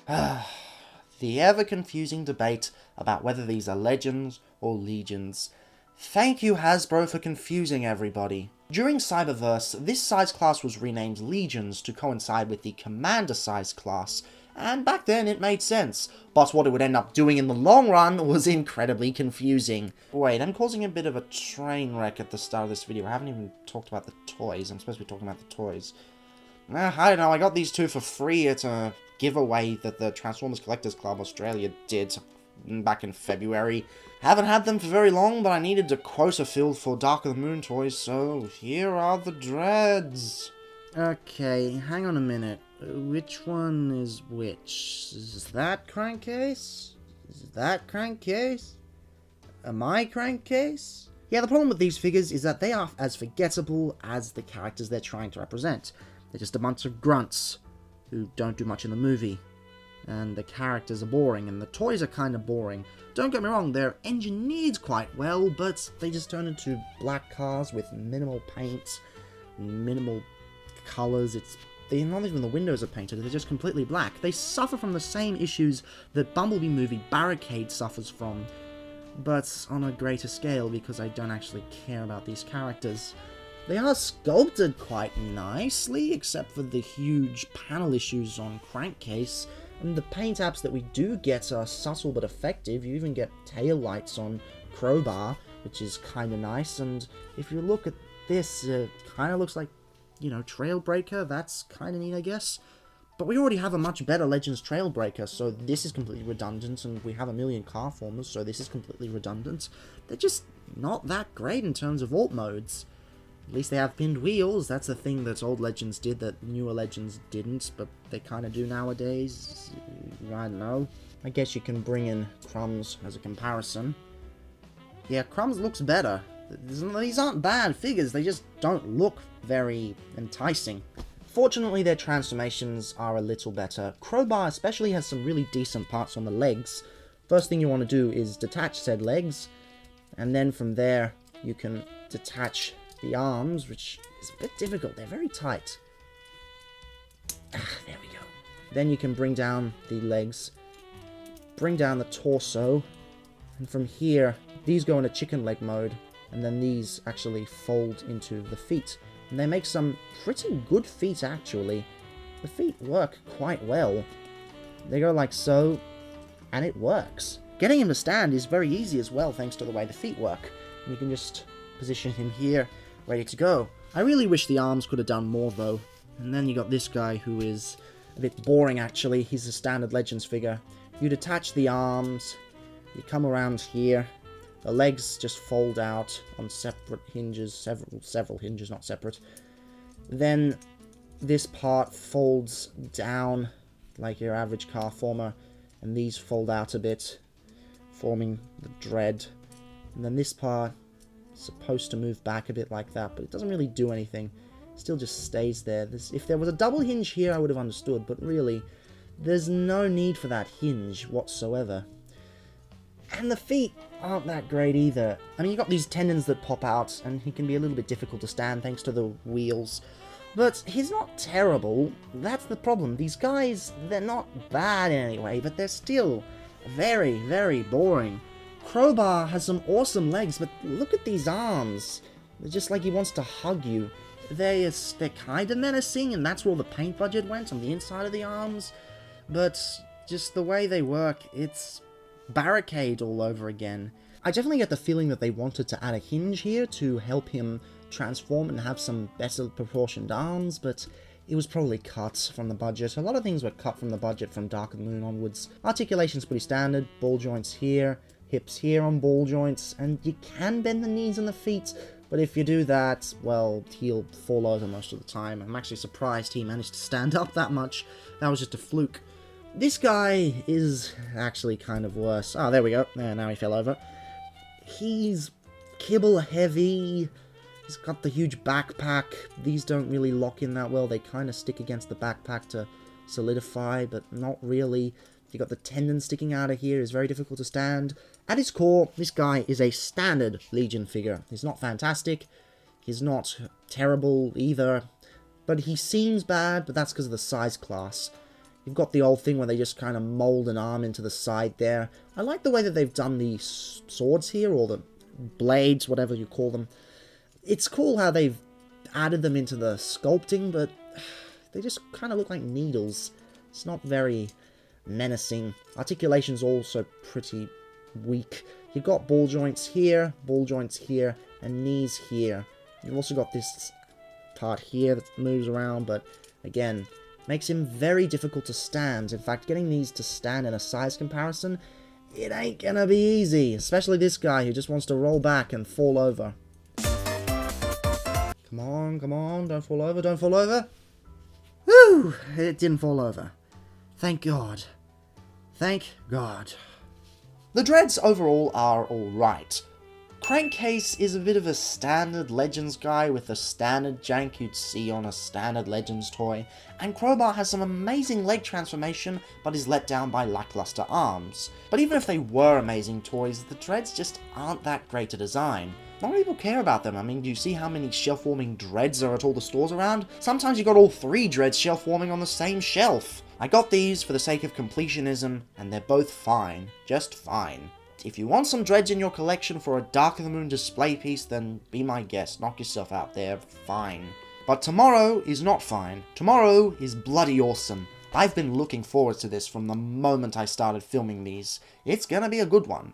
The ever-confusing debate about whether these are legends or legions. Thank you, Hasbro, for confusing everybody. During Cyberverse, this size class was renamed Legions to coincide with the Commander size class, and back then it made sense, but what it would end up doing in the long run was incredibly confusing. Wait, I'm causing a bit of a train wreck at the start of this video. I haven't even talked about the toys. I'm supposed to be talking about the toys. I don't know, I got these two for free at a giveaway that the Transformers Collectors Club Australia did back in February. Haven't had them for very long, but I needed a quota filled for Dark of the Moon toys, so here are the dreads. Okay, hang on a minute. Which one is which? Is that Crankcase? Is that Crankcase? Am I Crankcase? Yeah, the problem with these figures is that they are as forgettable as the characters they're trying to represent. They're just a bunch of grunts who don't do much in the movie. And the characters are boring, and the toys are kind of boring. Don't get me wrong, they're engineered quite well, but they just turn into black cars with minimal paint, minimal colours. They're not even the windows are painted, they're just completely black. They suffer from the same issues that Bumblebee movie Barricade suffers from, but on a greater scale because I don't actually care about these characters. They are sculpted quite nicely, except for the huge panel issues on Crankcase. And the paint apps that we do get are subtle but effective. You even get tail lights on Crowbar, which is kind of nice. And if you look at this, it kind of looks like, you know, Trailbreaker. That's kind of neat, I guess. But we already have a much better Legends Trailbreaker, so this is completely redundant. And we have a million car formers, so this is completely redundant. They're just not that great in terms of alt modes. At least they have pinned wheels. That's the thing that old Legends did that newer Legends didn't, but they kind of do nowadays. I don't know. I guess you can bring in Crumbs as a comparison. Yeah, Crumbs looks better. These aren't bad figures, they just don't look very enticing. Fortunately, their transformations are a little better. Crowbar especially has some really decent parts on the legs. First thing you want to do is detach said legs, and then from there you can detach the arms, which is a bit difficult. They're very tight. There we go. Then you can bring down the legs, bring down the torso, and from here, these go into chicken leg mode, and then these actually fold into the feet. And they make some pretty good feet, actually. The feet work quite well. They go like so, and it works. Getting him to stand is very easy as well, thanks to the way the feet work. And you can just position him here, ready to go. I really wish the arms could have done more, though. And then you got this guy who is a bit boring, actually. He's a standard Legends figure. You detach the arms, you come around here, the legs just fold out on separate hinges, several hinges, not separate. Then this part folds down like your average car former, and these fold out a bit, forming the dread. And then this part is supposed to move back a bit like that, but it doesn't really do anything. It still just stays there. If there was a double hinge here, I would have understood, but really, there's no need for that hinge whatsoever. And the feet aren't that great either. I mean, you got these tendons that pop out, and he can be a little bit difficult to stand thanks to the wheels. But he's not terrible. That's the problem. These guys, they're not bad in any way, but they're still very, very boring. Crowbar has some awesome legs, but look at these arms. They're just like he wants to hug you. They're kind of menacing, and that's where all the paint budget went, on the inside of the arms. But just the way they work, it's Barricade all over again. I definitely get the feeling that they wanted to add a hinge here to help him transform and have some better proportioned arms, but it was probably cut from the budget. A lot of things were cut from the budget from Dark of the Moon onwards. Articulation's pretty standard, ball joints here, hips here on ball joints, and you can bend the knees and the feet, but if you do that, well, he'll fall over most of the time. I'm actually surprised he managed to stand up that much. That was just a fluke. This guy is actually kind of worse. Oh, there we go. There, now he fell over. He's kibble heavy. He's got the huge backpack. These don't really lock in that well. They kind of stick against the backpack to solidify, but not really. You got the tendon sticking out of here. It's very difficult to stand. At its core, this guy is a standard Legion figure. He's not fantastic. He's not terrible either. But he seems bad, but that's because of the size class. You've got the old thing where they just kind of mold an arm into the side there. I like the way that they've done the swords here, or the blades, whatever you call them. It's cool how they've added them into the sculpting, but they just kind of look like needles. It's not very menacing. Articulation's also pretty weak. You've got ball joints here, and knees here. You've also got this part here that moves around, but again, makes him very difficult to stand. In fact, getting these to stand in a size comparison, it ain't gonna be easy. Especially this guy who just wants to roll back and fall over. Come on, come on, don't fall over, don't fall over. Whew, it didn't fall over. Thank God. Thank God. The dreads overall are alright. Crankcase is a bit of a standard Legends guy with the standard jank you'd see on a standard Legends toy, and Crowbar has some amazing leg transformation but is let down by lackluster arms. But even if they were amazing toys, the dreads just aren't that great to design. Not many people care about them. I mean, do you see how many shelf-warming dreads are at all the stores around? Sometimes you got all 3 dreads shelf-warming on the same shelf. I got these for the sake of completionism, and they're both fine. Just fine. If you want some dreads in your collection for a Dark of the Moon display piece, then be my guest. Knock yourself out there. Fine. But tomorrow is not fine. Tomorrow is bloody awesome. I've been looking forward to this from the moment I started filming these. It's gonna be a good one.